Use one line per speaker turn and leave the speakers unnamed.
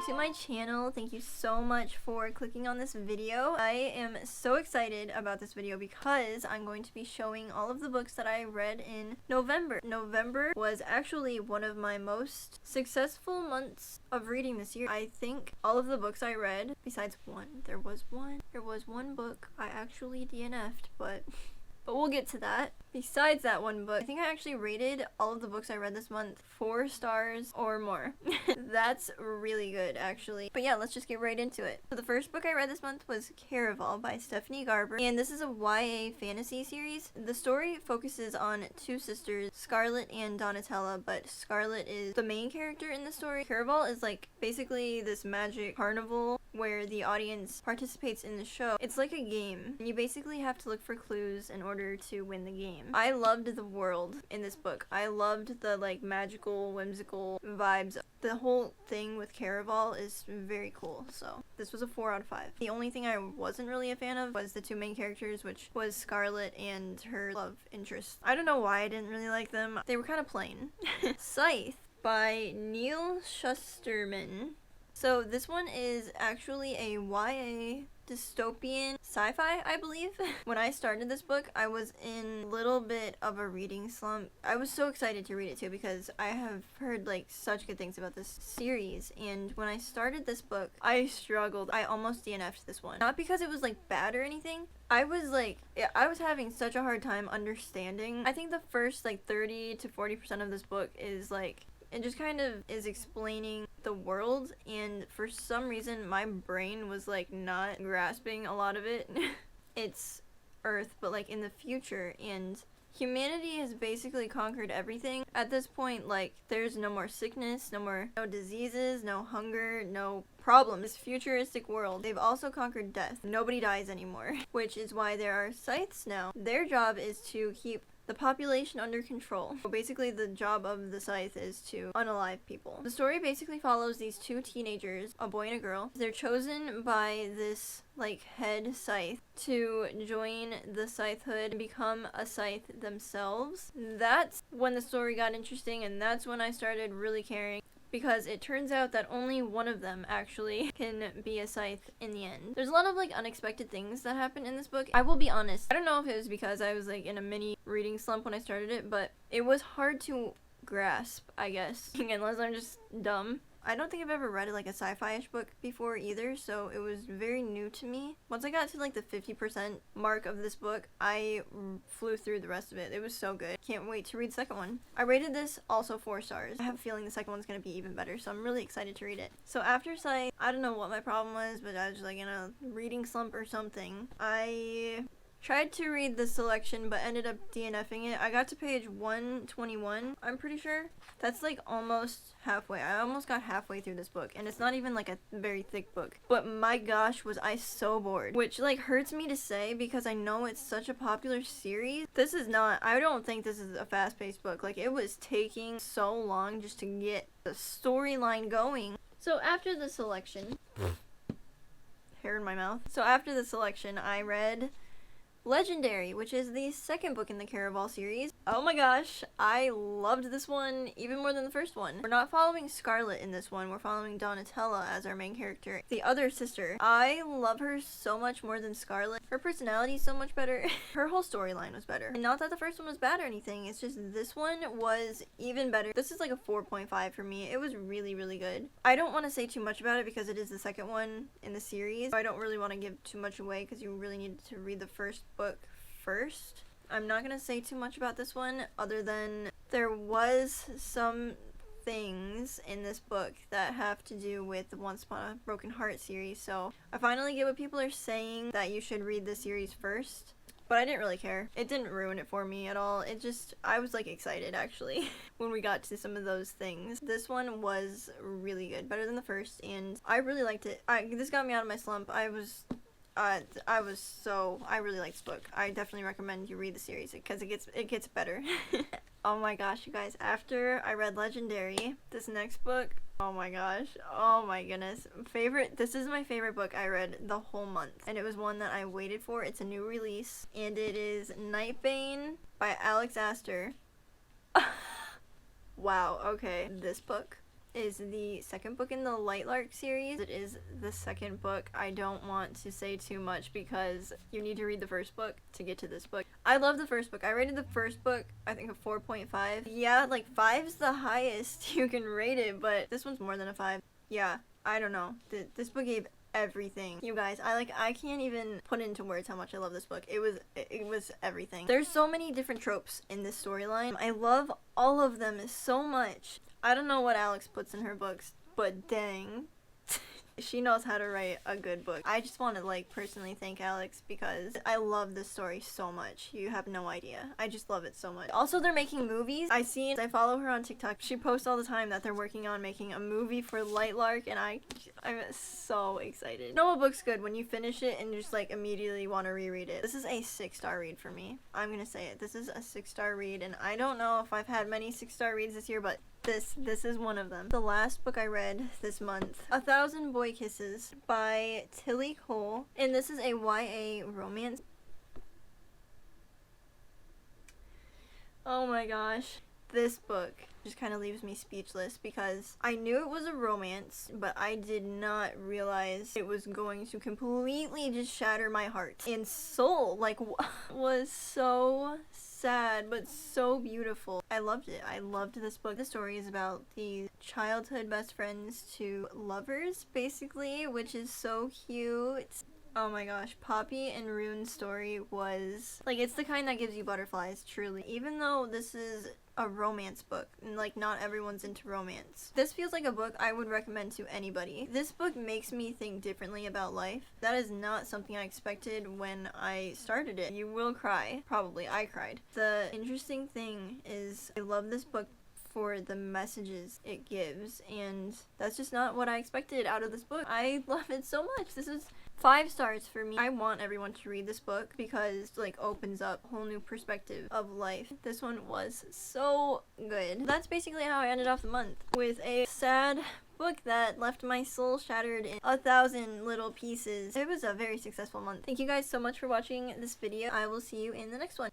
welcome to my channel. Thank you so much for clicking on this video. I am so excited about this video because I'm going to be showing all of the books that I read in November. November was actually one of my most successful months of reading this year. I think all of the books I read, besides one, there was one book I actually DNF'd, but we'll get to that. Besides that one book, I think I actually rated all of the books I read this month 4 stars or more. That's really good, actually. But yeah, let's just get right into it. So the first book I read this month was Caraval by Stephanie Garber, and this is a YA fantasy series. The story focuses on 2 sisters, Scarlett and Donatella, but Scarlett is the main character in the story. Caraval is like basically this magic carnival where the audience participates in the show. It's like a game, and you basically have to look for clues in order to win the game. I loved the world in this book. I loved the like magical, whimsical vibes. The whole thing with Caraval is very cool, so this was a 4 out of 5. The only thing I wasn't really a fan of was the 2 main characters, which was Scarlett and her love interest. I don't know why I didn't really like them. They were kind of plain. Scythe by Neil Shusterman. So this one is actually a YA dystopian sci-fi, I believe. When I started this book, I was in a little bit of a reading slump. I was so excited to read it too because I have heard like such good things about this series, and when I started this book, I struggled. I almost DNF'd this one. Not because it was like bad or anything. I was having such a hard time understanding. I think the first like 30 to 40% of this book is like, it just kind of is explaining the world, and for some reason my brain was like not grasping a lot of it. It's Earth, but like in the future, and humanity has basically conquered everything. At this point, like, there's no more sickness, no diseases, no hunger, no problems. This futuristic world, they've also conquered death. Nobody dies anymore, which is why there are scythes now. Their job is to keep the population under control. So basically the job of the scythe is to unalive people. The story basically follows these 2 teenagers, a boy and a girl. They're chosen by this like head scythe to join the scythehood and become a scythe themselves. That's when the story got interesting, and that's when I started really caring, because it turns out that only one of them actually can be a scythe in the end. There's a lot of like unexpected things that happen in this book. I will be honest, I don't know if it was because I was like in a mini reading slump when I started it, but it was hard to grasp, I guess, unless I'm just dumb. I don't think I've ever read like a sci-fi-ish book before either, so it was very new to me. Once I got to like the 50% mark of this book, I flew through the rest of it. It was so good. Can't wait to read the second one. I rated this also 4 stars. I have a feeling the second one's gonna be even better, so I'm really excited to read it. So after Scythe, I don't know what my problem was, but I was like in a reading slump or something. I tried to read the selection, but ended up DNFing it. I got to page 121, I'm pretty sure. That's like almost halfway. I almost got halfway through this book, and it's not even like a very thick book. But my gosh, was I so bored. Which like hurts me to say because I know it's such a popular series. This is not, I don't think this is a fast-paced book. Like, it was taking so long just to get the storyline going. So after the selection, hair in my mouth. So after the selection, I read Legendary, which is the second book in the Caraval series. Oh my gosh, I loved this one even more than the first one. We're not following Scarlett in this one, we're following Donatella as our main character, the other sister. I love her so much more than Scarlett. Her personality is so much better. Her whole storyline was better. And not that the first one was bad or anything, it's just this one was even better. This is like a 4.5 for me. It was really, really good. I don't want to say too much about it because it is the second one in the series. I don't really want to give too much away because you really need to read the first book first. I'm not gonna say too much about this one other than there was some things in this book that have to do with the Once Upon a Broken Heart series, so I finally get what people are saying, that you should read the series first. But I didn't really care. It didn't ruin it for me at all. It just, I was like excited actually when we got to some of those things. This one was really good, better than the first, and I really liked it. This got me out of my slump. I really like this book. I definitely recommend you read the series because it gets better. Oh my gosh, you guys, after I read Legendary, this next book, oh my gosh, oh my goodness, this is my favorite book I read the whole month, and it was one that I waited for. It's a new release, and it is Nightbane by Alex Astor. Wow, okay, this book is the second book in the Lightlark series. It is the second book. I don't want to say too much because you need to read the first book to get to this book. I love the first book. I rated the first book, I think, a 4.5. Yeah, like 5's the highest you can rate it, but this one's more than a 5. Yeah, I don't know. This book gave everything. You guys, I can't even put into words how much I love this book. It was everything. There's so many different tropes in this storyline. I love all of them so much. I don't know what Alex puts in her books, but dang. She knows how to write a good book. I just want to like personally thank Alex because I love this story so much. You have no idea. I just love it so much. Also, they're making movies. I follow her on TikTok. She posts all the time that they're working on making a movie for Lightlark, and I'm so excited. You know a book's good when you finish it and just like immediately want to reread it. This is a 6-star read for me. I'm gonna say it. This is a 6-star read, and I don't know if I've had many 6-star reads this year, but this is one of them. The last book I read this month, Kisses by Tilly Cole, and this is a YA romance. Oh my gosh. This book just kind of leaves me speechless because I knew it was a romance, but I did not realize it was going to completely just shatter my heart and soul. Like, was so sad but so beautiful. I loved it. I loved this book. The story is about these childhood best friends to lovers, basically, which is so cute. Oh my gosh, Poppy and Rune's story was, like, it's the kind that gives you butterflies, truly. Even though this is a romance book, and, like, not everyone's into romance. This feels like a book I would recommend to anybody. This book makes me think differently about life. That is not something I expected when I started it. You will cry. Probably. I cried. The interesting thing is I love this book for the messages it gives, and that's just not what I expected out of this book. I love it so much. This is 5 stars for me. I want everyone to read this book because it, like, opens up a whole new perspective of life. This one was so good. That's basically how I ended off the month, with a sad book that left my soul shattered in 1,000 little pieces. It was a very successful month. Thank you guys so much for watching this video. I will see you in the next one.